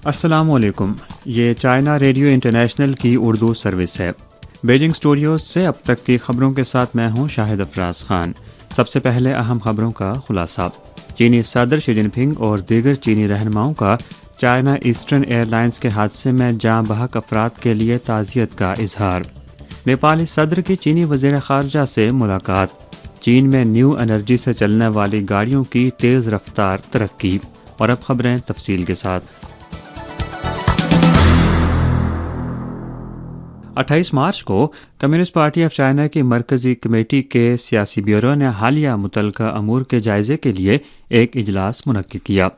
السلام علیکم، یہ چائنا ریڈیو انٹرنیشنل کی اردو سروس ہے۔ بیجنگ اسٹوڈیوز سے اب تک کی خبروں کے ساتھ میں ہوں شاہد افراز خان۔ سب سے پہلے اہم خبروں کا خلاصہ۔ چینی صدر شی جن پنگ اور دیگر چینی رہنماؤں کا چائنا ایسٹرن ایئر لائنز کے حادثے میں جاں بحق افراد کے لیے تعزیت کا اظہار۔ نیپالی صدر کی چینی وزیر خارجہ سے ملاقات۔ چین میں نیو انرجی سے چلنے والی گاڑیوں کی تیز رفتار ترقی۔ اور اب خبریں تفصیل کے ساتھ۔ 28 مارچ کو کمیونسٹ پارٹی آف چائنا کی مرکزی کمیٹی کے سیاسی بیورو نے حالیہ متعلقہ امور کے جائزے کے لیے ایک اجلاس منعقد کیا۔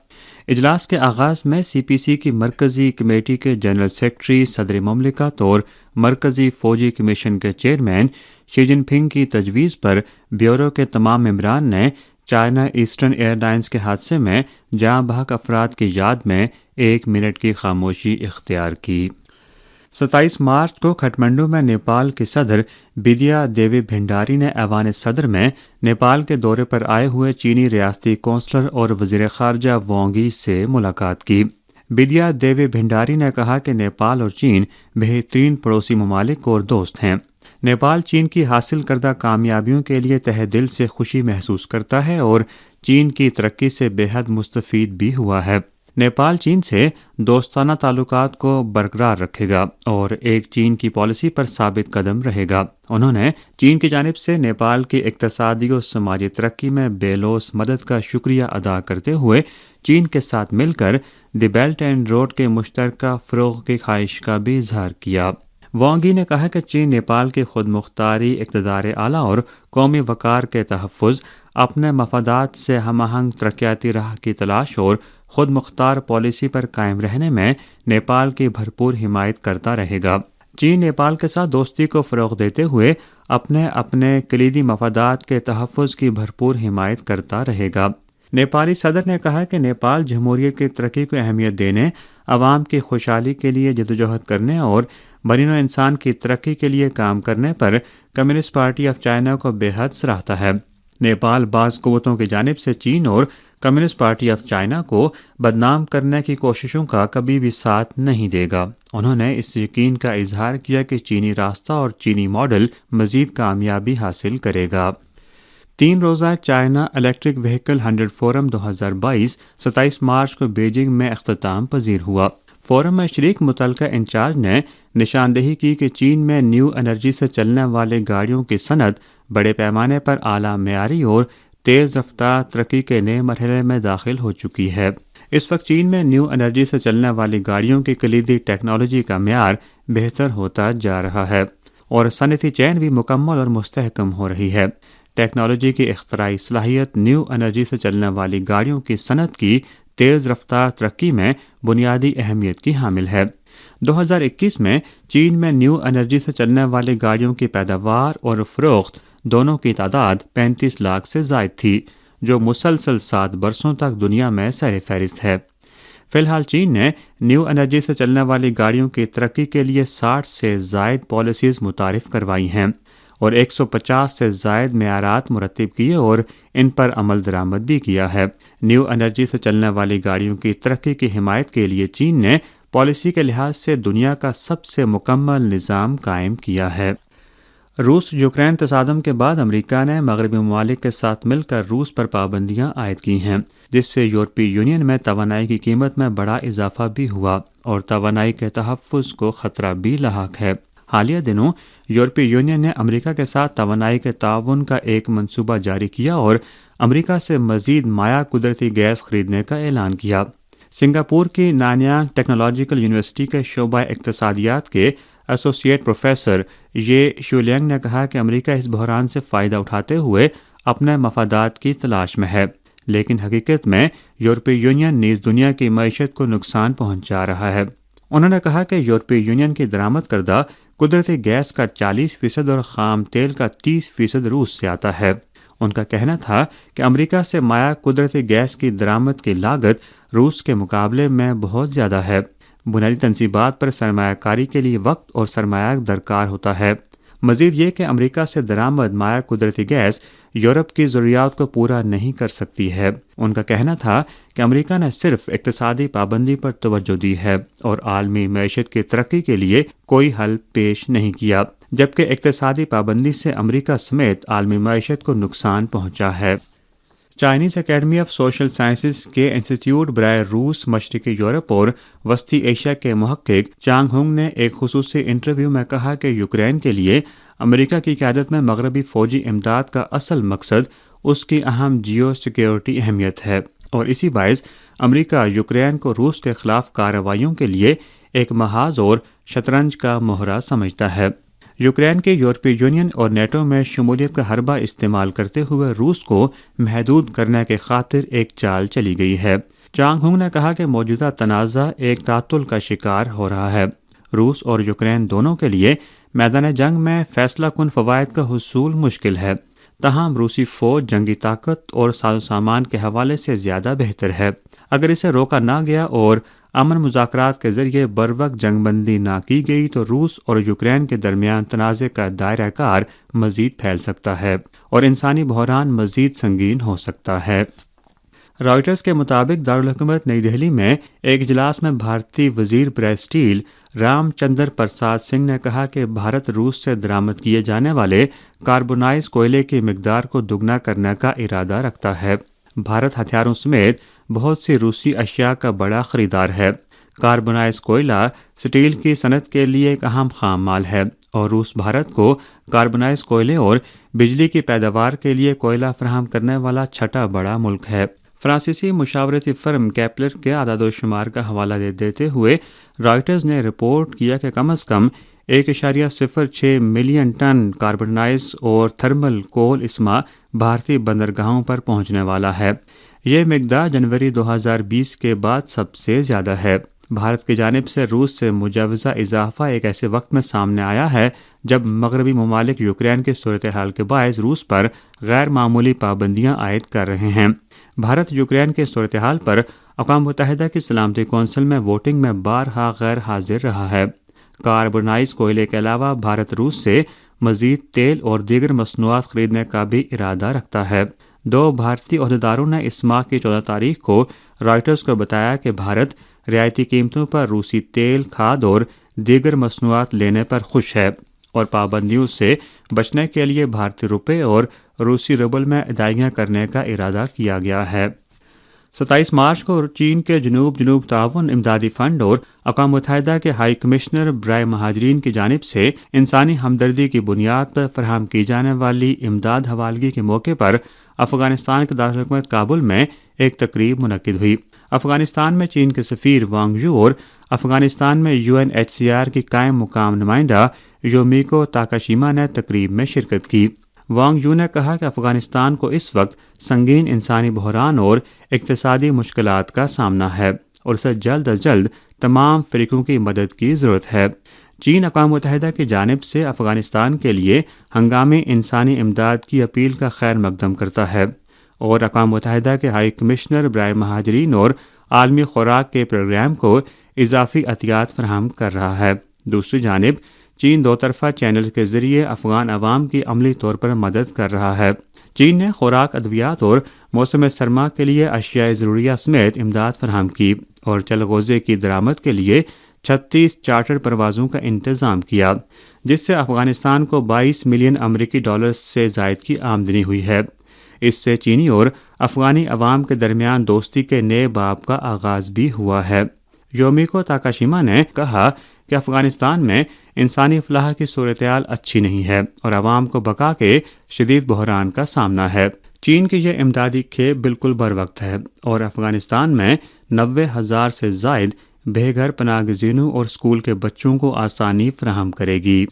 اجلاس کے آغاز میں سی پی سی کی مرکزی کمیٹی کے جنرل سیکرٹری، صدر مملکت اور مرکزی فوجی کمیشن کے چیئرمین شی جن پنگ کی تجویز پر بیورو کے تمام ممبران نے چائنا ایسٹرن ایئر لائنز کے حادثے میں جاں بحق افراد کی یاد میں 1 منٹ کی خاموشی اختیار کی۔ 27 مارچ کو کھٹمنڈو میں نیپال کے صدر بدیا دیوی بھنڈاری نے ایوان صدر میں نیپال کے دورے پر آئے ہوئے چینی ریاستی کونسلر اور وزیر خارجہ وانگ ای سے ملاقات کی۔ بدیا دیوی بھنڈاری نے کہا کہ نیپال اور چین بہترین پڑوسی ممالک اور دوست ہیں۔ نیپال چین کی حاصل کردہ کامیابیوں کے لیے تہہ دل سے خوشی محسوس کرتا ہے اور چین کی ترقی سے بے حد مستفید بھی ہوا ہے۔ نیپال چین سے دوستانہ تعلقات کو برقرار رکھے گا اور ایک چین کی پالیسی پر ثابت قدم رہے گا۔ انہوں نے چین کی جانب سے نیپال کی اقتصادی و سماجی ترقی میں بے لوث مدد کا شکریہ ادا کرتے ہوئے چین کے ساتھ مل کر دی بیلٹ اینڈ روڈ کے مشترکہ فروغ کی خواہش کا بھی اظہار کیا۔ وانگ ای نے کہا کہ چین نیپال کی خود مختاری، اقتدار اعلیٰ اور قومی وقار کے تحفظ، اپنے مفادات سے ہم آہنگ ترقیاتی راہ کی تلاش اور خود مختار پالیسی پر قائم رہنے میں نیپال کی بھرپور حمایت کرتا رہے گا۔ چین نیپال کے ساتھ دوستی کو فروغ دیتے ہوئے اپنے کلیدی مفادات کے تحفظ کی بھرپور حمایت کرتا رہے گا۔ نیپالی صدر نے کہا کہ نیپال جمہوریت کی ترقی کو اہمیت دینے، عوام کی خوشحالی کے لیے جدوجہد کرنے اور بنی نوع انسان کی ترقی کے لیے کام کرنے پر کمیونسٹ پارٹی آف چائنا کو بے حد سراہتا ہے۔ نیپال بعض قوتوں کی جانب سے چین اور کمیونسٹ پارٹی آف چائنا کو بدنام کرنے کی کوششوں کا کبھی بھی ساتھ نہیں دے گا۔ انہوں نے اس یقین کا اظہار کیا کہ چینی راستہ اور چینی ماڈل مزید کامیابی حاصل کرے گا۔ 3 روزہ China electric vehicle 100 forum 2022 27 March کو بیجنگ میں اختتام پذیر ہوا۔ فورم میں شریک متعلقہ انچارج نے نشاندہی کی کہ چین میں نیو انرجی سے چلنے والے گاڑیوں کی صنعت بڑے پیمانے پر اعلیٰ معیاری اور تیز رفتار ترقی کے نئے مرحلے میں داخل ہو چکی ہے۔ اس وقت چین میں نیو انرجی سے چلنے والی گاڑیوں کی کلیدی ٹیکنالوجی کا معیار بہتر ہوتا جا رہا ہے اور صنعتی چین بھی مکمل اور مستحکم ہو رہی ہے۔ ٹیکنالوجی کی اختراعی صلاحیت نیو انرجی سے چلنے والی گاڑیوں کی صنعت کی تیز رفتار ترقی میں بنیادی اہمیت کی حامل ہے۔ 2021 میں چین میں نیو انرجی سے چلنے والی گاڑیوں کی پیداوار اور فروخت دونوں کی تعداد 35 لاکھ سے زائد تھی، جو مسلسل 7 برسوں تک دنیا میں سر فہرست ہے۔ فی الحال چین نے نیو انرجی سے چلنے والی گاڑیوں کی ترقی کے لیے 60 سے زائد پالیسیز متعارف کروائی ہیں اور 150 سے زائد معیارات مرتب کیے اور ان پر عمل درآمد بھی کیا ہے۔ نیو انرجی سے چلنے والی گاڑیوں کی ترقی کی حمایت کے لیے چین نے پالیسی کے لحاظ سے دنیا کا سب سے مکمل نظام قائم کیا ہے۔ روس یوکرین تصادم کے بعد امریکہ نے مغربی ممالک کے ساتھ مل کر روس پر پابندیاں عائد کی ہیں، جس سے یورپی یونین میں توانائی کی قیمت میں بڑا اضافہ بھی ہوا اور توانائی کے تحفظ کو خطرہ بھی لاحق ہے۔ حالیہ دنوں یورپی یونین نے امریکہ کے ساتھ توانائی کے تعاون کا ایک منصوبہ جاری کیا اور امریکہ سے مزید مائع قدرتی گیس خریدنے کا اعلان کیا۔ سنگاپور کی نانیانگ ٹیکنالوجیکل یونیورسٹی کے شعبہ اقتصادیات کے ایسوسیٹ پروفیسر یہ شولینگ نے کہا کہ امریکہ اس بحران سے فائدہ اٹھاتے ہوئے اپنے مفادات کی تلاش میں ہے، لیکن حقیقت میں یورپی یونین نیز دنیا کی معیشت کو نقصان پہنچا رہا ہے۔ انہوں نے کہا کہ یورپی یونین کی درآمد کردہ قدرتی گیس کا 40% اور خام تیل کا 30% روس سے آتا ہے۔ ان کا کہنا تھا کہ امریکہ سے مائع قدرتی گیس کی درآمد کی لاگت روس کے مقابلے میں بہت زیادہ ہے۔ بنیادی تنصیبات پر سرمایہ کاری کے لیے وقت اور سرمایہ درکار ہوتا ہے۔ مزید یہ کہ امریکہ سے درآمد مائع قدرتی گیس یورپ کی ضروریات کو پورا نہیں کر سکتی ہے۔ ان کا کہنا تھا کہ امریکہ نے صرف اقتصادی پابندی پر توجہ دی ہے اور عالمی معیشت کی ترقی کے لیے کوئی حل پیش نہیں کیا، جبکہ اقتصادی پابندی سے امریکہ سمیت عالمی معیشت کو نقصان پہنچا ہے۔ Chinese academy of social sciences کے انسٹیٹیوٹ برائے روس، مشرقی یورپ اور وسطی ایشیا کے محقق چانگ ہونگ نے ایک خصوصی انٹرویو میں کہا کہ یوکرین کے لیے امریکہ کی قیادت میں مغربی فوجی امداد کا اصل مقصد اس کی اہم جیو سیکیورٹی اہمیت ہے، اور اسی باعث امریکہ یوکرین کو روس کے خلاف کارروائیوں کے لیے ایک محاذ اور شطرنج کا مہرہ سمجھتا ہے۔ یوکرین کے یورپی یونین اور نیٹو میں شمولیت کا حربہ استعمال کرتے ہوئے روس کو محدود کرنے کے خاطر ایک چال چلی گئی ہے۔ چانگ ہونگ نے کہا کہ موجودہ تنازع ایک تعطل کا شکار ہو رہا ہے۔ روس اور یوکرین دونوں کے لیے میدان جنگ میں فیصلہ کن فوائد کا حصول مشکل ہے، تاہم روسی فوج جنگی طاقت اور ساز و سامان کے حوالے سے زیادہ بہتر ہے۔ اگر اسے روکا نہ گیا اور امن مذاکرات کے ذریعے بروقت جنگ بندی نہ کی گئی تو روس اور یوکرین کے درمیان تنازع کا دائرہ کار مزید پھیل سکتا ہے اور انسانی بحران مزید سنگین ہو سکتا ہے۔ رائٹرز کے مطابق دارالحکومت نئی دہلی میں ایک اجلاس میں بھارتی وزیر برائے اسٹیل رام چندر پرساد سنگھ نے کہا کہ بھارت روس سے درآمد کیے جانے والے کاربونائز کوئلے کی مقدار کو دگنا کرنے کا ارادہ رکھتا ہے۔ بھارت ہتھیاروں سمیت بہت سی روسی اشیاء کا بڑا خریدار ہے۔ کاربونائز کوئلہ اسٹیل کی صنعت کے لیے ایک اہم خام مال ہے اور روس بھارت کو کاربونائز کوئلے اور بجلی کی پیداوار کے لیے کوئلہ فراہم کرنے والا چھٹا بڑا ملک ہے۔ فرانسیسی مشاورتی فرم کیپلر کے اعداد و شمار کا حوالہ دیتے ہوئے رائٹرز نے رپورٹ کیا کہ کم از کم 1.06 ملین ٹن کاربونائز اور تھرمل کول اس ماہ بھارتی بندرگاہوں پر پہنچنے والا ہے۔ یہ مقدار جنوری 2020 کے بعد سب سے زیادہ ہے۔ بھارت کی جانب سے روس سے مجوزہ اضافہ ایک ایسے وقت میں سامنے آیا ہے جب مغربی ممالک یوکرین کی صورتحال کے باعث روس پر غیر معمولی پابندیاں عائد کر رہے ہیں۔ بھارت یوکرین کے صورتحال پر اقوام متحدہ کی سلامتی کونسل میں ووٹنگ میں بارہا غیر حاضر رہا ہے۔ کاربونائز کوئلے کے علاوہ بھارت روس سے مزید تیل اور دیگر مصنوعات خریدنے کا بھی ارادہ رکھتا ہے۔ 2 بھارتی عہدیداروں نے اس ماہ کی 14 تاریخ کو رائٹرز کو بتایا کہ بھارت رعایتی قیمتوں پر روسی تیل، کھاد اور دیگر مصنوعات لینے پر خوش ہے اور پابندیوں سے بچنے کے لیے بھارتی روپے اور روسی روبل میں ادائیگیاں کرنے کا ارادہ کیا گیا ہے۔ 27 مارچ کو چین کے جنوب تعاون امدادی فنڈ اور اقوام متحدہ کے ہائی کمشنر برائے مہاجرین کی جانب سے انسانی ہمدردی کی بنیاد پر فراہم کی جانے والی امداد حوالگی کے موقع پر افغانستان کے دارالحکومت کابل میں ایک تقریب منعقد ہوئی۔ افغانستان میں چین کے سفیر وانگ یو اور افغانستان میں UNHCR کی قائم مقام نمائندہ یومیکو تاکاشیما نے تقریب میں شرکت کی۔ وانگ یو نے کہا کہ افغانستان کو اس وقت سنگین انسانی بحران اور اقتصادی مشکلات کا سامنا ہے اور اسے جلد از جلد تمام فریقوں کی مدد کی ضرورت ہے۔ چین اقوام متحدہ کی جانب سے افغانستان کے لیے ہنگامی انسانی امداد کی اپیل کا خیر مقدم کرتا ہے اور اقوام متحدہ کے ہائی کمشنر برائے مہاجرین اور عالمی خوراک کے پروگرام کو اضافی عطیات فراہم کر رہا ہے۔ دوسری جانب چین 2 طرفہ چینل کے ذریعے افغان عوام کی عملی طور پر مدد کر رہا ہے۔ چین نے خوراک، ادویات اور موسم سرما کے لیے اشیاء ضروریہ سمیت امداد فراہم کی اور چلغوزے کی درآمد کے لیے 36 چارٹر پروازوں کا انتظام کیا، جس سے افغانستان کو 22 ملین امریکی ڈالر سے زائد کی آمدنی ہوئی ہے۔ اس سے چینی اور افغانی عوام کے درمیان دوستی کے نئے باب کا آغاز بھی ہوا ہے۔ یومیکو تاکاشیما نے کہا کہ افغانستان میں انسانی فلاح کی صورتحال اچھی نہیں ہے اور عوام کو بقا کے شدید بحران کا سامنا ہے۔ چین کی یہ امدادی کھیپ بالکل بروقت ہے اور افغانستان میں 90,000 سے زائد بے گھر پناہ گزینوں اور اسکول کے بچوں کو آسانی فراہم کرے گی۔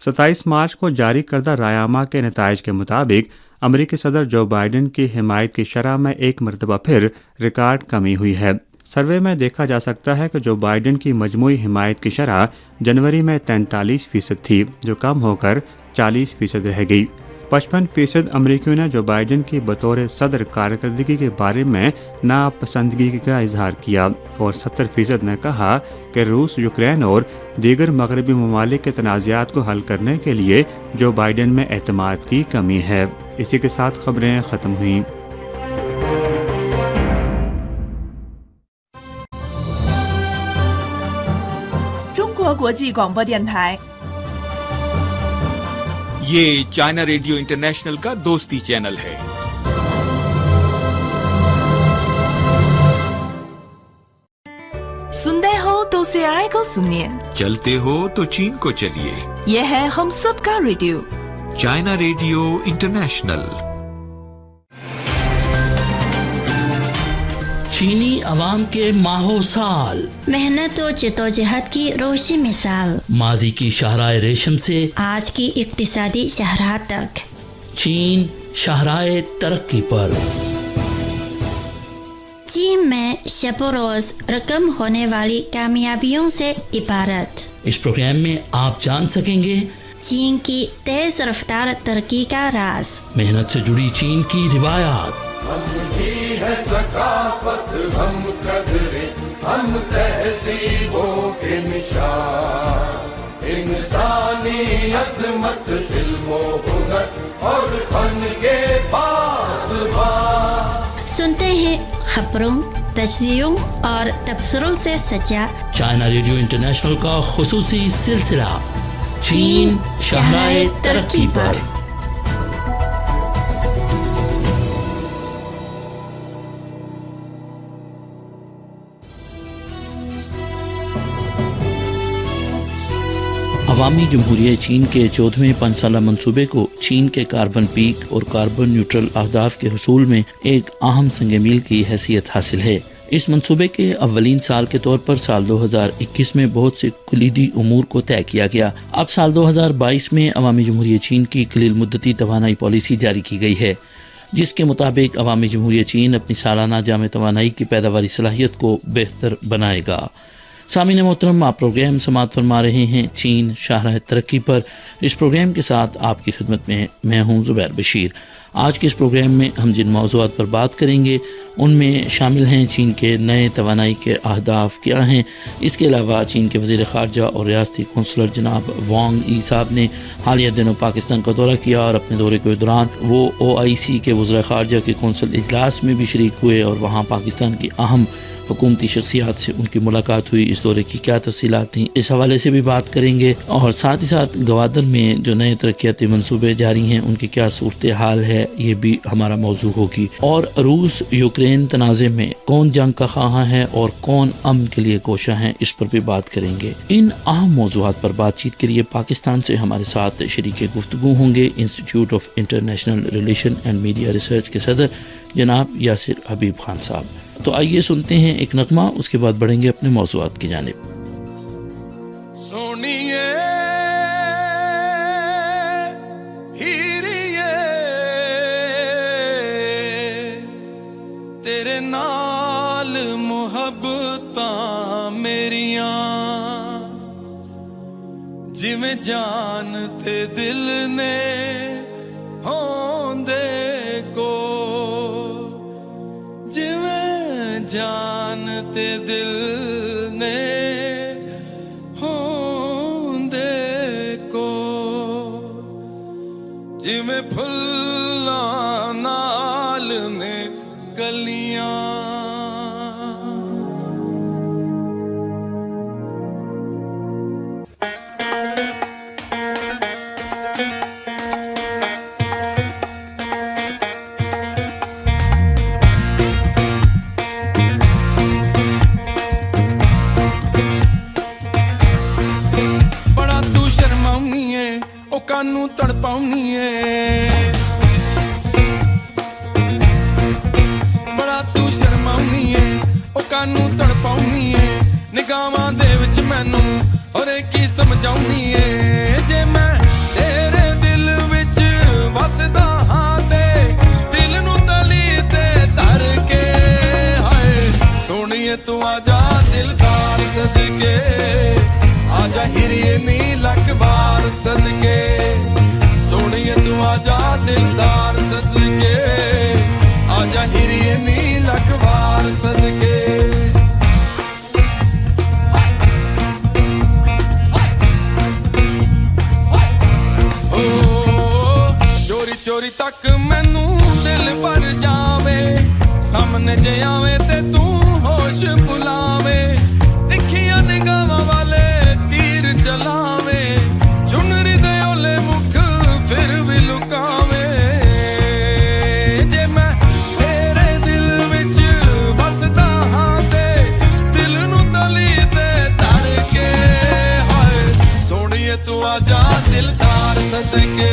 27 مارچ کو جاری کردہ رائے کے نتائج کے مطابق امریکی صدر جو بائیڈن کی حمایت کی شرح میں ایک مرتبہ پھر ریکارڈ کمی ہوئی ہے۔ سروے میں دیکھا جا سکتا ہے کہ جو بائیڈن کی مجموعی حمایت کی شرح جنوری میں 43% تھی، جو کم ہو کر 40% رہ گئی۔ 55% امریکیوں نے جو بائیڈن کی بطور صدر کارکردگی کے بارے میں ناپسندگی کا اظہار کیا اور 70% نے کہا کہ روس، یوکرین اور دیگر مغربی ممالک کے تنازعات کو حل کرنے کے لیے جو بائیڈن میں اعتماد کی کمی ہے۔ اسی کے ساتھ خبریں ختم ہوئیں۔ یہ چائنا ریڈیو انٹرنیشنل کا دوستی چینل ہے۔ سنتے ہو تو CRI کو سنیے، چلتے ہو تو چین کو چلیے۔ یہ ہے ہم سب کا ریڈیو، چائنا ریڈیو انٹرنیشنل۔ چینی عوام کے ماہو سال، محنت و جدوجہد کی روشنی مثال، ماضی کی شاہراہ ریشم سے آج کی اقتصادی شاہراہ تک، چین شاہراہ ترقی پر۔ چین میں شب و روز رقم ہونے والی کامیابیوں سے عبارت۔ اس پروگرام میں آپ جان سکیں گے چین کی تیز رفتار ترقی کا راز، محنت سے جڑی چین کی روایات، ہم ہی ہے ثقافت، ہم قدریں، ہم تہذیبوں کے نشان، انسانی عظمت، علم و ہنر اور فن کے پاسبان۔ سنتے ہیں خبروں، تجزیوں اور تبصروں سے سجا چائنا ریڈیو انٹرنیشنل کا خصوصی سلسلہ چین شاہراہ ترقی پر۔ عوامی جمہوریہ چین کے 14ویں 5 سالہ منصوبے کو چین کے کاربن پیک اور کاربن نیوٹرل اہداف کے حصول میں ایک اہم سنگ میل کی حیثیت حاصل ہے۔ اس منصوبے کے اولین سال کے طور پر سال 2021 میں بہت سے کلیدی امور کو طے کیا گیا۔ اب سال 2022 میں عوامی جمہوریہ چین کی قلیل مدتی توانائی پالیسی جاری کی گئی ہے، جس کے مطابق عوامی جمہوریہ چین اپنی سالانہ جامع توانائی کی پیداواری صلاحیت کو بہتر بنائے گا۔ سامعین محترم، آپ پروگرام سماعت فرما رہے ہیں چین شاہراہ ترقی پر۔ اس پروگرام کے ساتھ آپ کی خدمت میں ہوں زبیر بشیر۔ آج کے اس پروگرام میں ہم جن موضوعات پر بات کریں گے ان میں شامل ہیں چین کے نئے توانائی کے اہداف کیا ہیں۔ اس کے علاوہ چین کے وزیر خارجہ اور ریاستی کونسلر جناب وانگ ای صاحب نے حالیہ دنوں پاکستان کا دورہ کیا اور اپنے دورے کے دوران وہ OIC کے وزراء خارجہ کے کونسل اجلاس میں بھی شریک ہوئے اور وہاں پاکستان کی اہم حکومتی شخصیات سے ان کی ملاقات ہوئی۔ اس دورے کی کیا تفصیلات تھیں، اس حوالے سے بھی بات کریں گے، اور ساتھ ہی ساتھ گوادر میں جو نئے ترقیاتی منصوبے جاری ہیں ان کی کیا صورتحال ہے، یہ بھی ہمارا موضوع ہوگی۔ اور روس یوکرین تنازع میں کون جنگ کا خواہاں ہے اور کون امن کے لیے کوشاں ہیں، اس پر بھی بات کریں گے۔ ان اہم موضوعات پر بات چیت کے لیے پاکستان سے ہمارے ساتھ شریک گفتگو ہوں گے institute of international relation and media research کے صدر جناب یاسر حبیب خان صاحب۔ تو آئیے سنتے ہیں ایک نغمہ، اس کے بعد بڑھیں گے اپنے موضوعات کی جانب۔ سونیے ہیریے تیرے نال محبتاں میریاں، جویں جان تے دل نے ہوندے کو، جان تے دل نے ہوندے کو، جویں پھلاں نال نے کلیاں۔ کانوں تڑپاؤنی ہے، بڑا تو شرماؤنی ہے، او کانوں تڑپاؤنی ہے، نگاہاں دے وچ مینوں ہر ایک ہی سمجھاؤنی ہے، جے میں تیرے دل وچ وسدا ہاں تے دل نوں تلی تے دھر کے، ہائے سونیے تو آجا دلدار صدقے، آجا ہریے نی لکھ بار صدقے، سونیے تو آجا دلدار صدقے، آجا ہریے نی لکھ بار صدقے۔ چوری چوری تک ਭੁਲਾਵੇ ਤਿੱਖੀਆਂ ਨਿਗਾਹਾਂ ਵਾਲੇ ਤੀਰ ਚਲਾਵੇ ਚੁਨਰੀ ਦੇ ਓਲੇ ਮੁਖ ਫਿਰ ਵੀ ਲੁਕਾਵੇ ਜੇ ਮੈਂ ਤੇਰੇ ਦਿਲ ਵਿੱਚ ਵਸਦਾ ਹਾਂ ਤੇ ਦਿਲ ਨੂੰ ਤਲੀ ਤੇ ਧੜ ਕੇ ਹਾਏ ਸੋਹਣੀਏ ਤੂੰ ਆਜਾ ਦਿਲਦਾਰ ਸਦਕੇ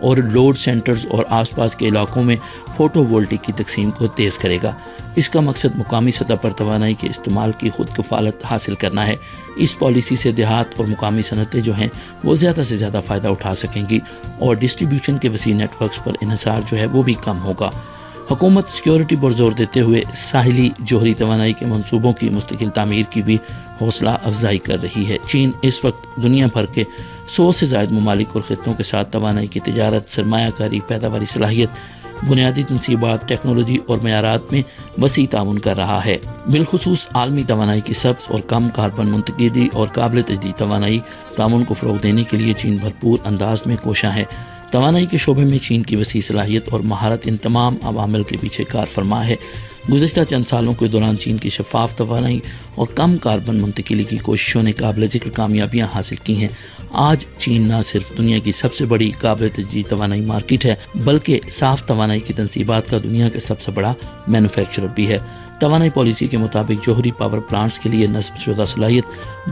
اور لوڈ سینٹرز اور آس پاس کے علاقوں میں فوٹو وولٹک کی تقسیم کو تیز کرے گا۔ اس کا مقصد مقامی سطح پر توانائی کے استعمال کی خود کفالت حاصل کرنا ہے۔ اس پالیسی سے دیہات اور مقامی صنعتیں جو ہیں وہ زیادہ سے زیادہ فائدہ اٹھا سکیں گی اور ڈسٹریبیوشن کے وسیع نیٹ ورکس پر انحصار جو ہے وہ بھی کم ہوگا۔ حکومت سیکیورٹی پر زور دیتے ہوئے ساحلی جوہری توانائی کے منصوبوں کی مستقل تعمیر کی بھی حوصلہ افزائی کر رہی ہے۔ چین اس وقت دنیا بھر کے 100 سے زائد ممالک اور خطوں کے ساتھ توانائی کی تجارت، سرمایہ کاری، پیداواری صلاحیت، بنیادی تنصیبات، ٹیکنالوجی اور معیارات میں وسیع تعاون کر رہا ہے۔ بالخصوص عالمی توانائی کی سبز اور کم کاربن منتقلی اور قابل تجدید توانائی تعاون کو فروغ دینے کے لیے چین بھرپور انداز میں کوشاں ہے۔ توانائی کے شعبے میں چین کی وسیع صلاحیت اور مہارت ان تمام عوامل کے پیچھے کار فرما ہے۔ گزشتہ چند سالوں کے دوران چین کی شفاف توانائی اور کم کاربن منتقلی کی کوششوں نے قابل ذکر کامیابیاں حاصل کی ہیں۔ آج چین نہ صرف دنیا کی سب سے بڑی قابل تجدید توانائی مارکیٹ ہے بلکہ صاف توانائی کی تنصیبات کا دنیا کا سب سے بڑا مینوفیکچرر بھی ہے۔ توانائی پالیسی کے مطابق جوہری پاور پلانٹس کے لیے نصب شدہ صلاحیت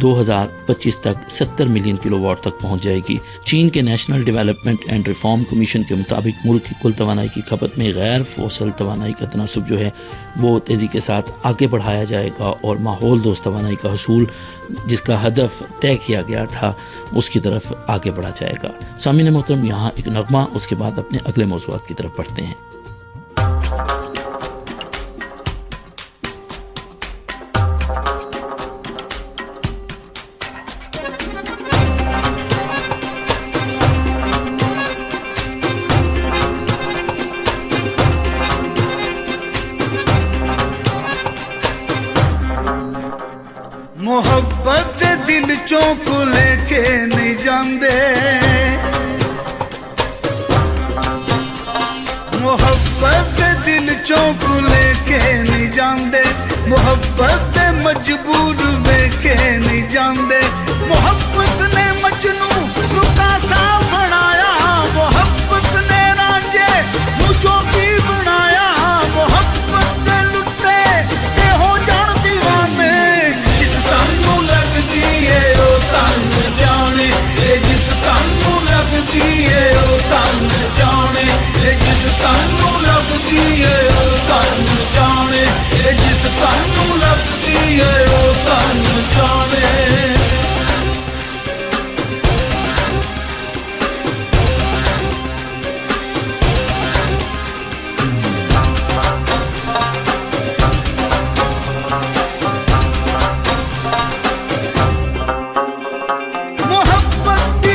2025 تک 70 ملین کلو واٹ تک پہنچ جائے گی۔ چین کے national development and reform commission کے مطابق ملک کی کل توانائی کی کھپت میں غیر فوسل توانائی کا تناسب جو ہے وہ تیزی کے ساتھ آگے بڑھایا جائے گا اور ماحول دوست توانائی کا حصول جس کا ہدف طے کیا گیا تھا اس کی طرف آگے بڑھا جائے گا۔ سامعین محترم، یہاں ایک نغمہ، اس کے بعد اپنے اگلے موضوعات کی طرف بڑھتے ہیں۔ محبت دل چوک لے کے نہیں جاندے، محبت دل چوک لے کے نہیں جاندے، محبت مجبور لے کے نہیں جاندے، محبت نے مجنو رکاسا بنایا، محبت نے رانجے مجھو کی بنایا، محبت لٹے کہ ہو جان دیوانے، جس تانوں لگدی ہے او تن جانے، جس تانوں لگدی ہے او تن جانے، جس تانوں لگدی ہے او تن جانے، جس تانوں لگدی ہے او تن جانے۔ محبت دی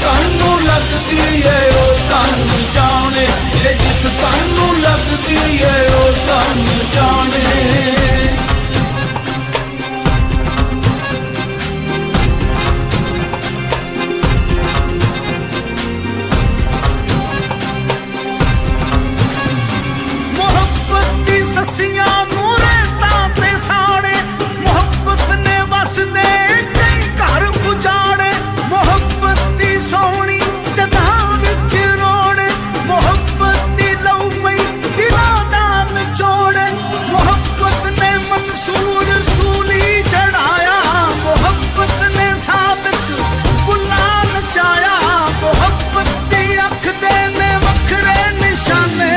ਤੈਨੂੰ ਲੱਗਦੀ ਏ ਉਹ ਤੈਨੂੰ ਜਾਣੇ, ਇਹ ਜਿਸ ਤੈਨੂੰ ਲੱਗਦੀ ਏ ਉਹ ਤੈਨੂੰ ਜਾਣੇ। ਸੱਸੀਆਂ ਨੂੰ ਰੇਤਾਂ ਤੇ ਸਾੜੇ, ਮੁਹੱਬਤ ਨੇ ਵਸਦੇ ਕਈ ਘਰ ਉਜਾੜੇ, ਮੁਹੱਬਤ ਦੀ ਸੋਹਣੀ ਜਗ੍ਹਾ ਵਿੱਚ ਰੋੜੇ, ਮੁਹੱਬਤ ਦੀ ਲਹੂ ਪਈ ਦਿਲਾਂ ਦਾ ਨਿਚੋੜੇ, ਮੁਹੱਬਤ ਨੇ ਮਨਸੂਰ ਸੂਲੀ ਚੜਾਇਆ, ਮੁਹੱਬਤ ਨੇ ਸਾਦਕ ਬੁੱਲਾ ਨਚਾਇਆ, ਮੁਹੱਬਤ ਦੀ ਅੱਖ ਦੇ ਨੇ ਵੱਖਰੇ ਨਿਸ਼ਾਨੇ,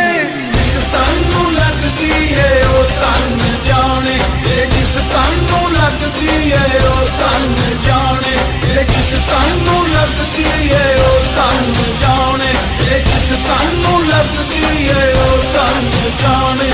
ਤੈਨੂੰ ਲੱਗਦੀ ਏ ਉਹ ਤਨ ਜਾਣੇ, ਇਹ ਜਿਸ ਤੈਨੂੰ ਲੱਗਦੀ ਏ ਉਹ ਤਨ ਜਾਣੇ, ਇਹ ਜਿਸ ਤੈਨੂੰ ਲੱਗਦੀ ਏ ਉਹ ਤਨ ਜਾਣੇ, ਇਹ ਜਿਸ ਤੈਨੂੰ ਲੱਗਦੀ ਏ ਉਹ ਤਨ ਜਾਣੇ।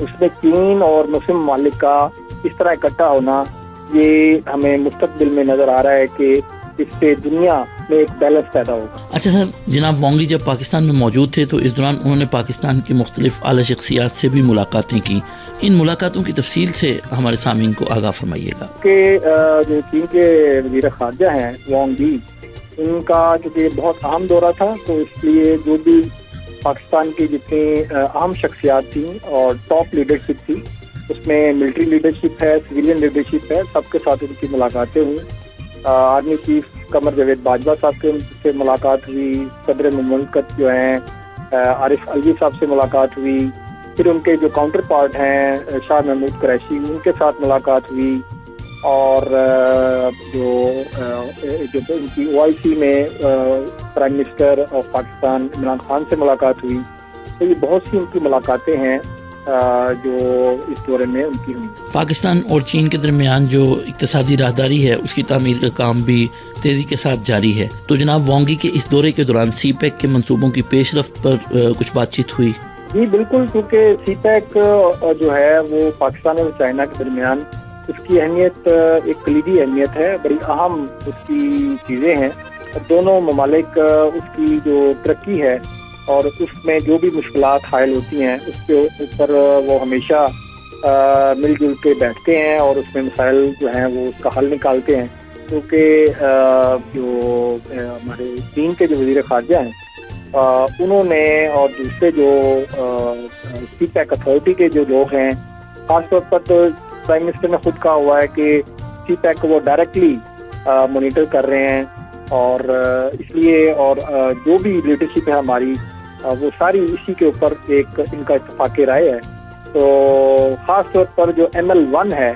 اس میں چین اور مسلم ممالک کا اس طرح اکٹھا ہونا یہ ہمیں مستقبل میں نظر آ رہا ہے کہ اس سے دنیا میں ایک بیلنس پیدا ہوگا. اچھا سر، جناب وانگ لی جب پاکستان میں موجود تھے تو اس دوران انہوں نے پاکستان کی مختلف اعلیٰ شخصیات سے بھی ملاقاتیں کی. ان ملاقاتوں کی تفصیل سے ہمارے سامعین کو آگاہ فرمائیے گا. کہ جو چین کے وزیر خارجہ ہیں وانگ لی، ان کا چونکہ بہت اہم دورہ تھا تو اس لیے جو بھی پاکستان کی جتنی اہم شخصیات تھیں اور ٹاپ لیڈرشپ تھی، اس میں ملٹری لیڈرشپ ہے، سویلین لیڈرشپ ہے، سب کے ساتھ ان کی ملاقاتیں ہوئیں. آرمی چیف قمر جاوید باجوہ صاحب سے ملاقات ہوئی، صدر مملکت جو ہیں عارف علوی صاحب سے ملاقات ہوئی، پھر ان کے جو کاؤنٹر پارٹ ہیں شاہ محمود قریشی ان کے ساتھ ملاقات ہوئی، اور جو ان کی OIC میں prime minister of Pakistan Imran Khan سے ملاقات ہوئی. تو یہ بہت سی ان کی ملاقاتیں ہیں جو اس دورے میں ان کی ہوئی. پاکستان اور چین کے درمیان جو اقتصادی راہداری ہے اس کی تعمیر کا کام بھی تیزی کے ساتھ جاری ہے. تو جناب وانگی کے اس دورے کے دوران سی پیک کے منصوبوں کی پیش رفت پر کچھ بات چیت ہوئی؟ جی بالکل، کیونکہ سی پیک جو ہے وہ پاکستان اور چائنا کے درمیان اس کی اہمیت ایک کلیدی اہمیت ہے، بڑی اہم اس کی چیزیں ہیں. دونوں ممالک اس کی جو ترقی ہے اور اس میں جو بھی مشکلات حائل ہوتی ہیں اس کے اوپر وہ ہمیشہ مل جل کے بیٹھتے ہیں اور اس میں مسائل جو ہیں وہ اس کا حل نکالتے ہیں. کیونکہ جو ہمارے چین کے جو وزیر خارجہ ہیں انہوں نے اور دوسرے جو سی پیک اتھارٹی کے جو لوگ ہیں، خاص طور پر تو پرائم منسٹر نے خود کہا ہوا ہے کہ سی پیک کو وہ ڈائریکٹلی مانیٹر کر رہے ہیں، اور اس لیے اور جو بھی لیڈرشپ ہے ہماری وہ ساری اسی کے اوپر ایک ان کا اتفاق رائے ہے. تو خاص طور پر جو ML1 ہے،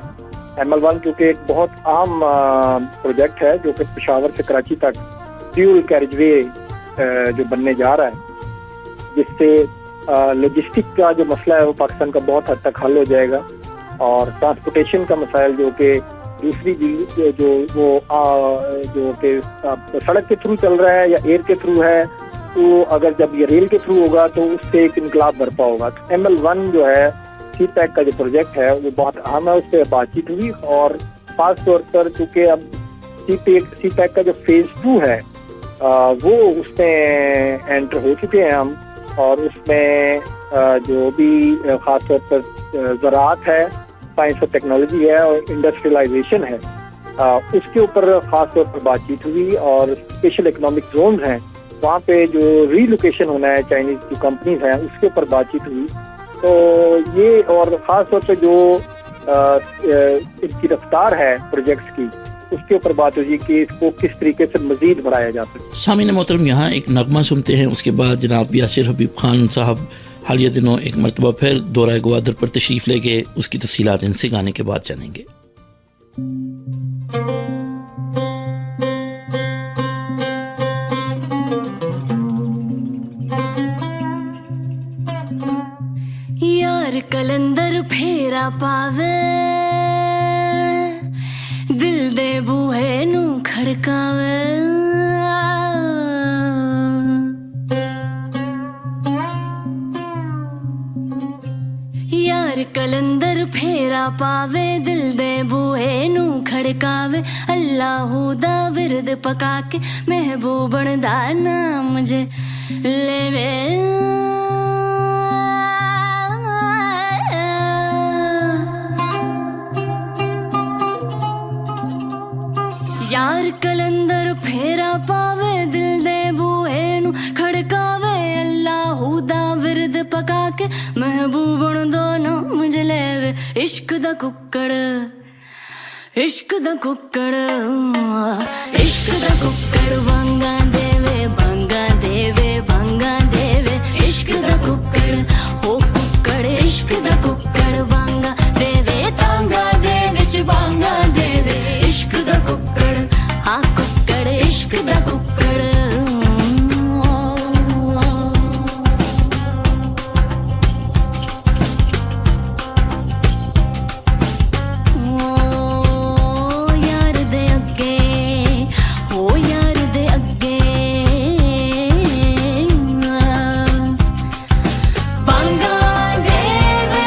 ML1 کیونکہ ایک بہت اہم پروجیکٹ ہے جو کہ پشاور سے کراچی تک ڈیول کیریج وے جو بننے جا رہا ہے، جس سے لاجسٹک کا جو مسئلہ ہے وہ پاکستان کا بہت حد تک حل ہو جائے گا، اور ٹرانسپورٹیشن کا مسائل جو کہ دوسری جو کہ سڑک کے تھرو چل رہا ہے یا ایئر کے تھرو ہے، تو اگر جب یہ ریل کے تھرو ہوگا تو اس سے ایک انقلاب برپا ہوگا. تو ML1 جو ہے سی پیک کا جو پروجیکٹ ہے وہ بہت اہم ہے، اس پہ بات چیت ہوئی. اور خاص طور پر چونکہ اب سی پیک کا جو فیز 2 ہے وہ اس میں انٹر ہو چکے ہیں ہم، اور اس میں جو بھی خاص طور پر زراعت ہے، سائنس اور ٹیکنالوجی ہے اور انڈسٹریلائزیشن ہے، اس کے اوپر خاص طور پر بات چیت ہوئی. اور اسپیشل اکنامک زونز ہیں، وہاں پہ جو ری لوکیشن ہونا ہے چائنیز جو کمپنیز ہیں اس کے اوپر بات چیت ہوئی. تو یہ اور خاص طور پہ جو ان کی رفتار ہے پروجیکٹس کی، اس کے اوپر بات ہوئی کہ اس کو کس طریقے سے مزید بڑھایا جا سکے. سامعین محترم، یہاں ایک نغمہ سنتے ہیں، اس کے بعد جناب یاسر حبیب خان صاحب حالیہ دنوں ایک مرتبہ پھر دورہ گوادر پر تشریف لے گئے، اس کی تفصیلات ان سے گانے کے بعد جانیں گے. یار کلندر پھیرا پاوے دل دے بوہے نو کھڑکاوے، یار کلندر پھیرا پاوے دل دے بوہے نو کھڑکاوے، اللہ دا ورد پکا کے محبوبن دا نام مجھے لے یار کلندر پھیرا پاوے دل دے بوہے نو کھڑکاوے، اللہ دا ورد پکا کے محبوبن دونوں مجھے لے وے، عشق دا ککڑ عشق دا ککڑ عشق دا ککڑ بانگا دے وے بانگا دے وے بانگا دے وے، عشق دا ککڑ او ککڑ عشق دا ککڑ بانگا دے وے تانگا دے وچ بانگا دے وے، عشق دا ککڑ آ ککڑ عشق دا ککڑ. بانگا دے وے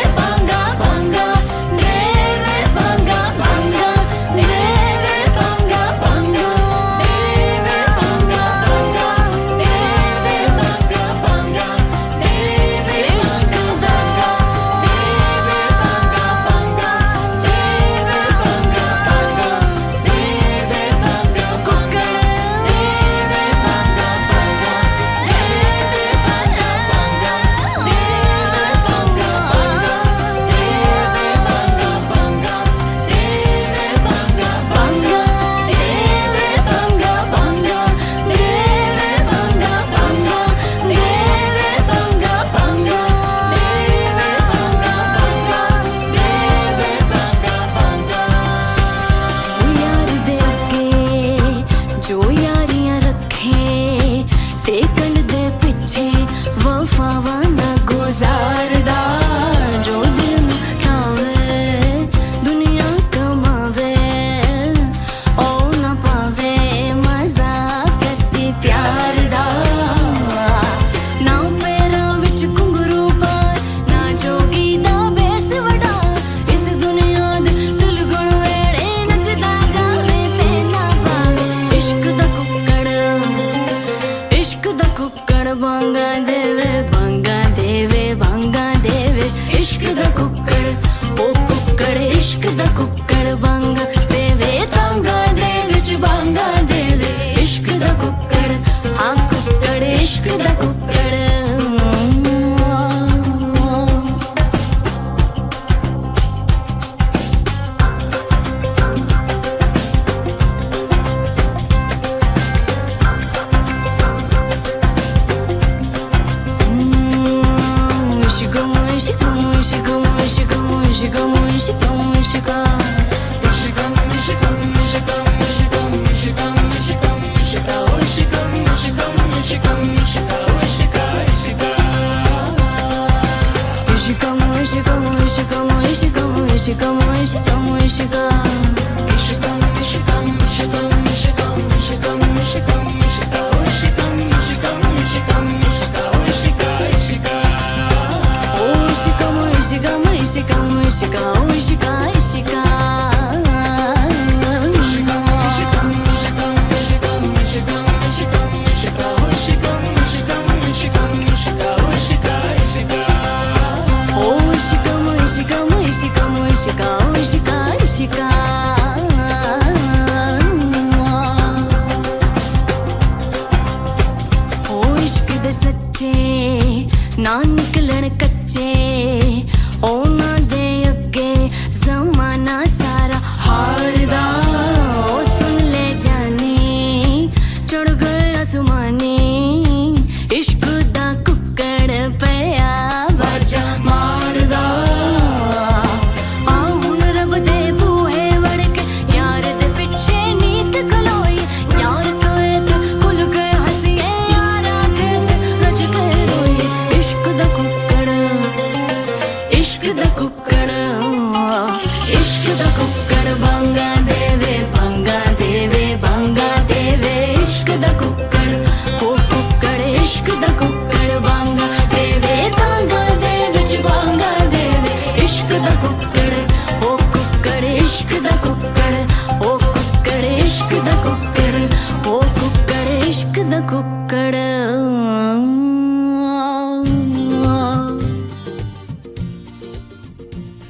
ਕੁੱਕੜ ਬੰਗਾ ਦੇਵੇ ਤਾਂਗਾ ਦੇ ਵਿੱਚ ਬਾਂਗਾ ਦੇਵੇ ਇਸ਼ਕ ਦਾ ਕੁੱਕੜ ਹਾਂ ਕੁੱਕੜ ਇਸ਼ਕ ਦਾ ਕੁੱਕੜ ਨਾ ਨਿਕਲਣ ਕੱਚੇ ਉਹਨਾਂ ਦੇ ਅੱਗੇ ਜ਼ਮਾਨਾ ਸਾਰਾ ਹਾਰਦਾ ਉਹ ਸੁਣ ਲੈ ਜਾਨੀ ਚੜ ਗਏ ਅਸਮਾਨੀ ਇਸ਼ਕ ਦਾ ਕੁੱਕੜ ਪਿਆ ਵਾਜਾ ਮਾਰਦਾ ਆ ਹੁਣ ਰੱਬ ਦੇ ਬੂਹੇ ਵੜ ਕੇ ਯਾਰ ਦੇ ਪਿੱਛੇ ਨੀਤ ਖਲੋਈ ਯਾਰ ਕੋਏ ਤੇ ਖੁੱਲ ਗਏ ਹਸੀਏ ਯਾਰਾ ਖੇਤ ਰਜ ਕੇ ਰੋਈ ਇਸ਼ਕ ਦਾ ਕੁੱਕੜ ਇਸ਼ਕ ਦਾ ਕੁੱਕੜ ਇਸ਼ਕ ਦਾ ਕੁੱਕੜ ਬੰਗਾ ਦੇਵੇ ਬੰਗਾ ਦੇਵੇ ਬੰਗਾ ਦੇਵੇ ਇਸ਼ਕ ਦਾ ਕੁੱਕੜ ਉਹ ਕੁੱਕੜ ਇਸ਼ਕ ਦਾ ਕੁੱਕੜ ਬੰਗਾ ਦੇਵੇ ਤਾਂਗਾ ਦੇ ਵਿੱਚ ਬੰਗਾ ਦੇਵੇ ਇਸ਼ਕ ਦਾ ਕੁੱਕੜ ਉਹ ਕੁੱਕੜ ਇਸ਼ਕ ਦਾ ਕੁੱਕੜ ਉਹ ਕੁੱਕੜ ਇਸ਼ਕ ਦਾ ਕੁੱਕੜ ਉਹ ਕੁੱਕੜ ਇਸ਼ਕ ਦਾ ਕੁੱਕੜ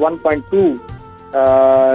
1.2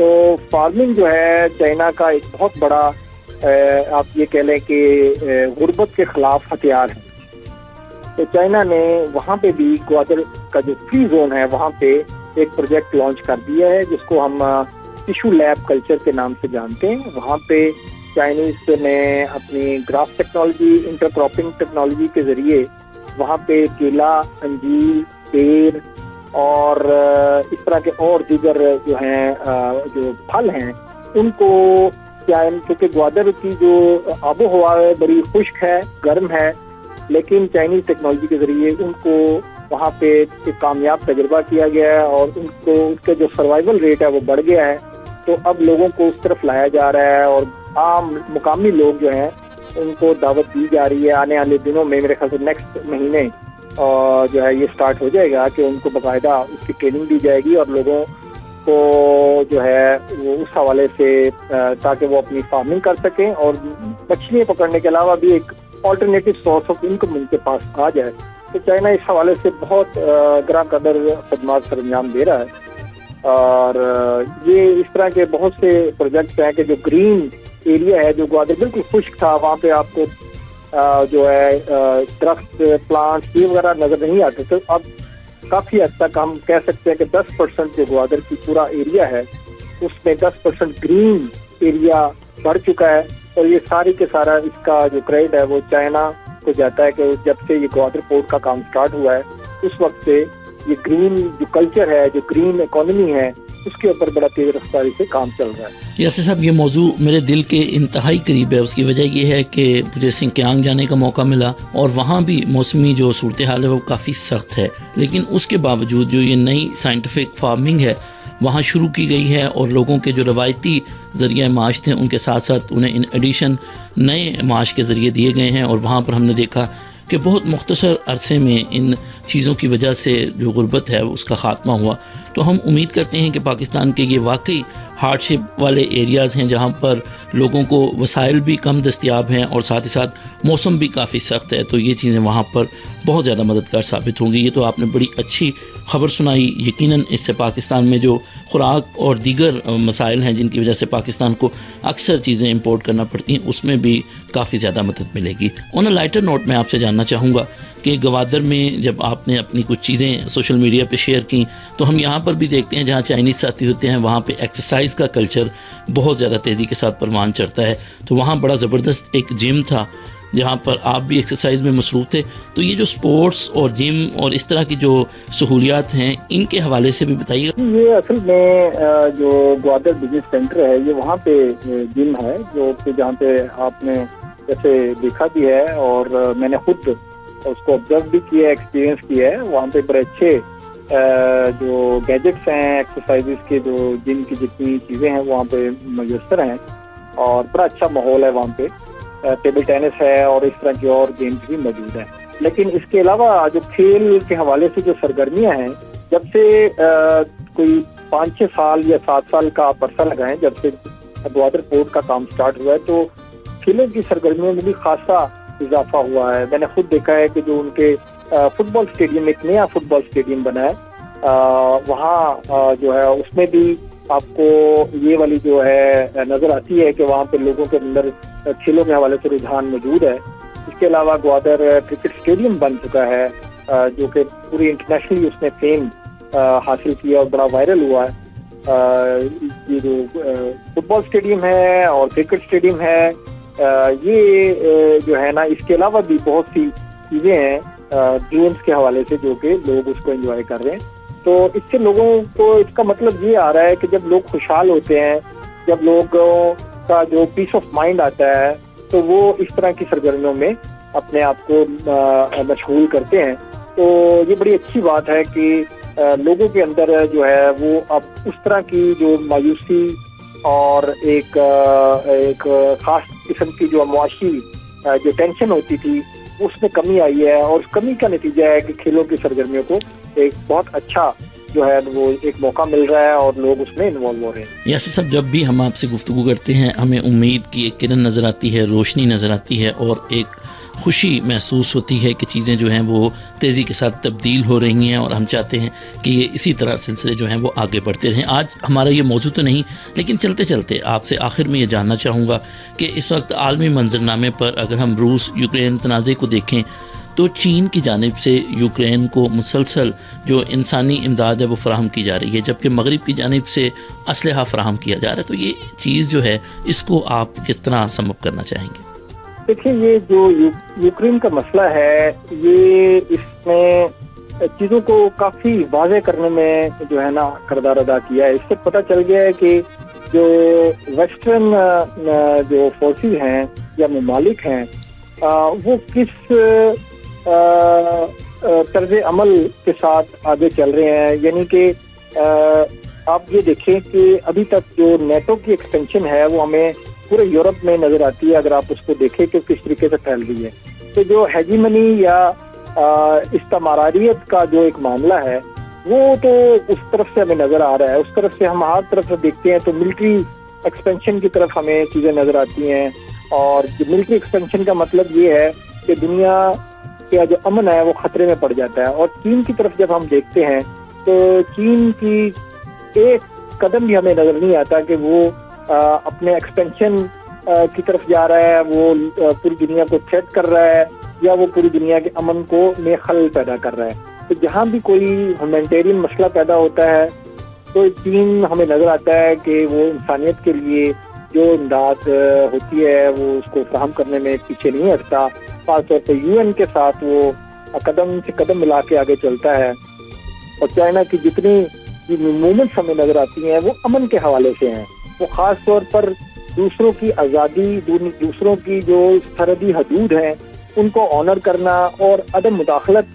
تو فارمنگ جو ہے چائنا کا ایک بہت بڑا آپ یہ کہہ لیں کہ غربت کے خلاف ہتھیار ہے. تو چائنا نے وہاں پہ بھی گوادر کا جو فری زون ہے وہاں پہ ایک پروجیکٹ لانچ کر دیا ہے جس کو ہم ٹیشو لیب کلچر کے نام سے جانتے ہیں. وہاں پہ چائنیز نے اپنی grass technology intercropping technology کے ذریعے وہاں پہ کیلا، انجیر، بیر اور اس طرح کے اور دیگر جو ہیں جو پھل ہیں ان کو کیونکہ گوادر کی جو آب و ہوا ہے بڑی خشک ہے، گرم ہے، لیکن چائنیز ٹیکنالوجی کے ذریعے ان کو وہاں پہ ایک کامیاب تجربہ کیا گیا ہے اور ان کو اس کا جو سروائیول ریٹ ہے وہ بڑھ گیا ہے. تو اب لوگوں کو اس طرف لایا جا رہا ہے اور عام مقامی لوگ جو ہیں ان کو دعوت دی جا رہی ہے. آنے والے دنوں میں میرے خیال سے نیکسٹ مہینے جو ہے یہ سٹارٹ ہو جائے گا کہ ان کو باقاعدہ اس کی ٹریننگ دی جائے گی اور لوگوں کو جو ہے وہ اس حوالے سے تاکہ وہ اپنی فارمنگ کر سکیں اور مچھلیاں پکڑنے کے علاوہ بھی ایک آلٹرنیٹو سورس آف انکم ان کے پاس آ جائے. تو چائنا اس حوالے سے بہت گراں قدر خدمات سر انجام دے رہا ہے اور یہ اس طرح کے بہت سے پروجیکٹس ہیں کہ جو گرین ایریا ہے جو گوادر بالکل خشک تھا وہاں پہ آپ کو جو ہے درخت پلانٹس یہ وغیرہ نظر نہیں آتے. تو اب کافی حد تک ہم کہہ سکتے ہیں کہ 10% جو گوادر کی پورا ایریا ہے اس میں 10% گرین ایریا بڑھ چکا ہے اور یہ ساری کے سارا اس کا جو کریڈٹ ہے وہ چائنا کو جاتا ہے کہ جب سے یہ گوادر پورٹ کا کام سٹارٹ ہوا ہے اس وقت سے یہ گرین جو کلچر ہے جو گرین اکانومی ہے اس کے اوپر بڑا تیز رفتاری سے کام چل رہا ہے. یاسر صاحب یہ موضوع میرے دل کے انتہائی قریب ہے. اس کی وجہ یہ ہے کہ مجھے سنکیانگ جانے کا موقع ملا اور وہاں بھی موسمی جو صورتحال ہے وہ کافی سخت ہے، لیکن اس کے باوجود جو یہ نئی سائنٹیفک فارمنگ ہے وہاں شروع کی گئی ہے اور لوگوں کے جو روایتی ذریعہ معاش تھے ان کے ساتھ ساتھ انہیں ان ایڈیشن نئے معاش کے ذریعے دیے گئے ہیں اور وہاں پر ہم نے دیکھا کہ بہت مختصر عرصے میں ان چیزوں کی وجہ سے جو غربت ہے اس کا خاتمہ ہوا. تو ہم امید کرتے ہیں کہ پاکستان کے یہ واقعی ہارڈ شپ والے ایریاز ہیں جہاں پر لوگوں کو وسائل بھی کم دستیاب ہیں اور ساتھ ہی ساتھ موسم بھی کافی سخت ہے، تو یہ چیزیں وہاں پر بہت زیادہ مددگار ثابت ہوں گی. یہ تو آپ نے بڑی اچھی خبر سنائی. یقیناً اس سے پاکستان میں جو خوراک اور دیگر مسائل ہیں جن کی وجہ سے پاکستان کو اکثر چیزیں امپورٹ کرنا پڑتی ہیں اس میں بھی کافی زیادہ مدد ملے گی. آن اے لائٹر نوٹ میں آپ سے جاننا چاہوں گا کہ گوادر میں جب آپ نے اپنی کچھ چیزیں سوشل میڈیا پہ شیئر کی تو ہم یہاں پر بھی دیکھتے ہیں جہاں چائنیز ساتھی ہوتے ہیں وہاں پہ ایکسرسائز کا کلچر بہت زیادہ تیزی کے ساتھ پروان چڑھتا ہے. تو وہاں بڑا زبردست ایک جم تھا جہاں پر آپ بھی ایکسرسائز میں مصروف تھے. تو یہ جو سپورٹس اور جم اور اس طرح کی جو سہولیات ہیں ان کے حوالے سے بھی بتائیے. یہ اصل میں جو گوادر بزنس سینٹر ہے یہ وہاں پہ جم ہے جو کہ جہاں پہ آپ نے جیسے دیکھا بھی ہے اور میں نے خود اس کو آبزرو بھی کیا ہے، ایکسپیرینس کیا ہے. وہاں پہ بڑے اچھے جو گیجٹس ہیں ایکسرسائزز کے جو جم کی جتنی چیزیں ہیں وہاں پہ میسر ہیں اور بڑا اچھا ماحول ہے. وہاں پہ ٹیبل ٹینس ہے اور اس طرح کے اور گیمز بھی موجود ہیں. لیکن اس کے علاوہ جو کھیل کے حوالے سے جو سرگرمیاں ہیں جب سے کوئی 5-6 سال یا 7 سال کا آپ عرصہ لگائیں جب سے گوادر پورٹ کا کام سٹارٹ ہوا ہے تو کھیلوں کی سرگرمیوں میں بھی خاصا اضافہ ہوا ہے. میں نے خود دیکھا ہے کہ جو ان کے فٹ بال اسٹیڈیم ایک نیا فٹ بال اسٹیڈیم بنا ہے وہاں جو ہے اس میں بھی آپ کو یہ والی جو ہے نظر آتی ہے کہ وہاں پہ لوگوں کے اندر کھیلوں کے حوالے سے رجحان موجود ہے. اس کے علاوہ گوادر کرکٹ اسٹیڈیم بن چکا ہے جو کہ پوری انٹرنیشنلی اس نے فیم حاصل کیا اور بڑا وائرل ہوا ہے. یہ جو فٹ بال اسٹیڈیم ہے اور کرکٹ اسٹیڈیم ہے یہ جو ہے نا اس کے علاوہ بھی بہت سی چیزیں ہیں گیمس کے حوالے سے جو کہ لوگ اس کو انجوائے کر رہے ہیں. تو اس سے لوگوں کو اس کا مطلب یہ آ رہا ہے کہ جب لوگ خوشحال ہوتے ہیں جب لوگوں کا جو پیس آف مائنڈ آتا ہے تو وہ اس طرح کی سرگرمیوں میں اپنے آپ کو مشغول کرتے ہیں. تو یہ بڑی اچھی بات ہے کہ لوگوں کے اندر جو ہے وہ اب اس طرح کی جو مایوسی اور ایک خاص قسم کی جو معاشی جو ٹینشن ہوتی تھی اس میں کمی آئی ہے اور اس کمی کا نتیجہ ہے کہ کھیلوں کی سرگرمیوں کو ایک بہت اچھا جو ہے وہ ایک موقع مل رہا ہے اور لوگ اس میں انوالو ہو رہے ہیں. یاسر صاحب جب بھی ہم آپ سے گفتگو کرتے ہیں ہمیں امید کی ایک کرن نظر آتی ہے، روشنی نظر آتی ہے اور ایک خوشی محسوس ہوتی ہے کہ چیزیں جو ہیں وہ تیزی کے ساتھ تبدیل ہو رہی ہیں اور ہم چاہتے ہیں کہ یہ اسی طرح سلسلے جو ہیں وہ آگے بڑھتے رہیں. آج ہمارا یہ موضوع تو نہیں, لیکن چلتے چلتے آپ سے آخر میں یہ جاننا چاہوں گا کہ اس وقت عالمی منظرنامے پر اگر ہم روس یوکرین تنازع کو دیکھیں تو چین کی جانب سے یوکرین کو مسلسل جو انسانی امداد ہے وہ فراہم کی جا رہی ہے, جبکہ مغرب کی جانب سے اسلحہ فراہم کیا جا رہا ہے. تو یہ چیز جو ہے اس کو آپ کس طرح سم اپ کرنا چاہیں گے؟ دیکھیں, یہ جو یوکرین کا مسئلہ ہے یہ اس میں چیزوں کو کافی واضح کرنے میں جو ہے نا کردار ادا کیا ہے. اس سے پتہ چل گیا ہے کہ جو ویسٹرن جو فورسز ہیں یا ممالک ہیں وہ کس طرز عمل کے ساتھ آگے چل رہے ہیں. یعنی کہ آپ یہ دیکھیں کہ ابھی تک جو نیٹو کی ایکسپینشن ہے وہ ہمیں پورے یورپ میں نظر آتی ہے, اگر آپ اس کو دیکھیں کہ کس طریقے سے پھیل رہی ہے. تو جو ہیجیمنی یا استعماریت کا جو ایک معاملہ ہے وہ تو اس طرف سے ہمیں نظر آ رہا ہے. اس طرف سے ہم ہر طرف سے دیکھتے ہیں تو ملٹری ایکسپینشن کی طرف ہمیں چیزیں نظر آتی ہیں. اور ملٹری ایکسپینشن کا مطلب یہ ہے کہ دنیا کا جو امن ہے وہ خطرے میں پڑ جاتا ہے. اور چین کی طرف جب ہم دیکھتے ہیں تو چین کی ایک قدم بھی ہمیں نظر نہیں آتا کہ وہ اپنے ایکسپینشن کی طرف جا رہا ہے, وہ پوری دنیا کو تھریٹ کر رہا ہے یا وہ پوری دنیا کے امن کو میں خلل پیدا کر رہا ہے. تو جہاں بھی کوئی ہیومینٹیرین مسئلہ پیدا ہوتا ہے تو چین ہمیں نظر آتا ہے کہ وہ انسانیت کے لیے جو امداد ہوتی ہے وہ اس کو فراہم کرنے میں پیچھے نہیں ہٹتا. خاص طور پہ UN کے ساتھ وہ قدم سے قدم ملا کے آگے چلتا ہے. اور چائنا کی جتنی موومنٹس ہمیں نظر آتی ہیں وہ امن کے حوالے سے ہیں. وہ خاص طور پر دوسروں کی آزادی, دوسروں کی جو سرحدی حدود ہیں ان کو آنر کرنا اور عدم مداخلت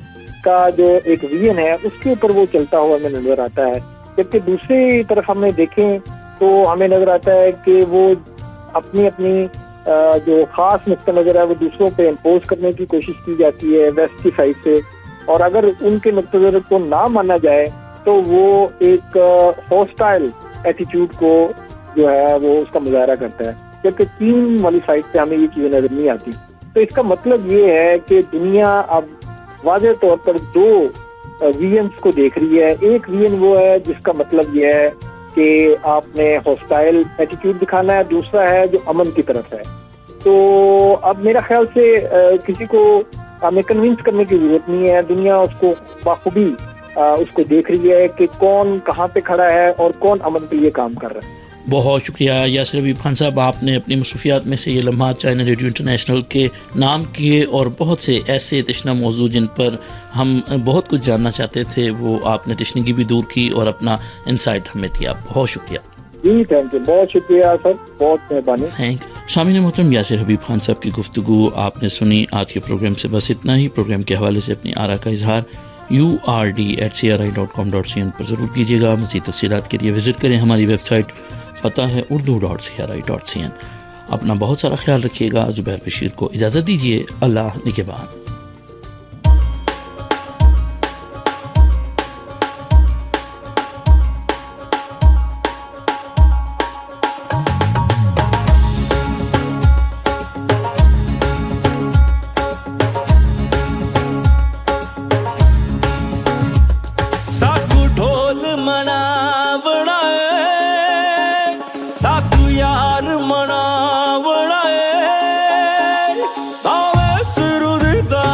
کا جو ایک ویژن ہے اس کے اوپر وہ چلتا ہوا ہمیں نظر آتا ہے. جبکہ دوسری طرف ہمیں دیکھیں تو ہمیں نظر آتا ہے کہ وہ اپنی جو خاص نقطہ نظر ہے وہ دوسروں پہ امپوز کرنے کی کوشش کی جاتی ہے ویسٹ کی سائڈ سے. اور اگر ان کے نقطہ نظر کو نہ مانا جائے تو وہ ایک ہوسٹائل ایٹیٹیوڈ کو جو ہے وہ اس کا مظاہرہ کرتا ہے. جبکہ چین والی سائڈ سے ہمیں یہ چیزیں نظر نہیں آتی. تو اس کا مطلب یہ ہے کہ دنیا اب واضح طور پر دو ویژنس کو دیکھ رہی ہے. ایک ویژن وہ ہے جس کا مطلب یہ ہے کہ آپ نے ہوسٹائل ایٹیٹیوڈ دکھانا ہے, دوسرا ہے جو امن کی طرف ہے. تو اب میرا خیال سے کسی کو ہمیں کنونس کرنے کی ضرورت نہیں ہے. دنیا اس کو بخوبی اس کو دیکھ رہی ہے کہ کون کہاں پہ کھڑا ہے اور کون امن کے لیے کام کر رہا ہے. بہت شکریہ یاسر حبیب خان صاحب, آپ نے اپنی مصروفیات میں سے یہ لمحات چائنا ریڈیو انٹرنیشنل کے نام کیے اور بہت سے ایسے تشنہ موضوع جن پر ہم بہت کچھ جاننا چاہتے تھے وہ آپ نے تشنگی بھی دور کی اور اپنا انسائٹ ہمیں دیا. بہت شکریہ. جی تھینک یو, بہت شکریہ سر, بہت مہربانی. Thank you. سامعین محترم, یاسر حبیب خان صاحب کی گفتگو آپ نے سنی. آج کے پروگرام سے بس اتنا ہی. پروگرام کے حوالے سے اپنی آراء کا اظہار urd@cri.com.cn پر ضرور کیجیے گا. مزید تفصیلات کے لیے وزٹ کریں ہماری ویب سائٹ, پتہ ہے urdu.cri.cn. اپنا بہت سارا خیال رکھیے گا. زبیر بشیر کو اجازت دیجیے. اللہ نگہبان. منا بڑا آوے سرور دا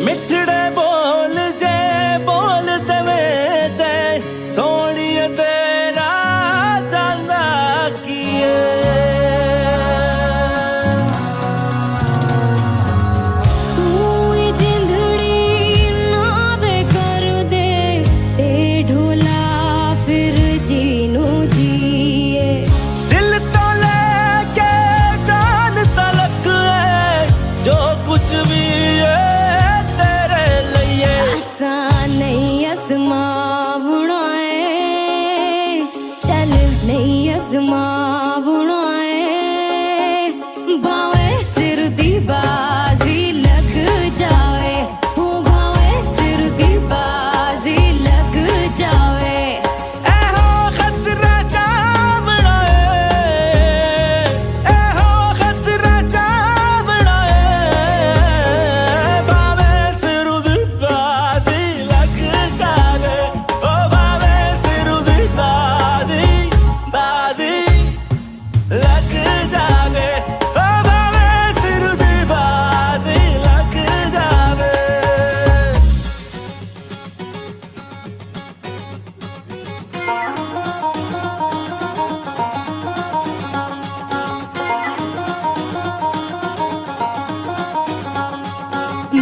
ਮਿੱਠੜੇ ਬੋਲ ਜੇ ਬੋਲ ਦਵੇਂ ਤੇ ਸੋਹਣੀਏ ਤੇਰਾ ਜਾਂਦਾ ਕੀਏ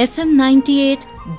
FM 98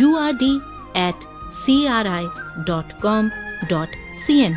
urd@cri.com.cn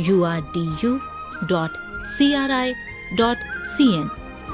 urdu.cri.cn।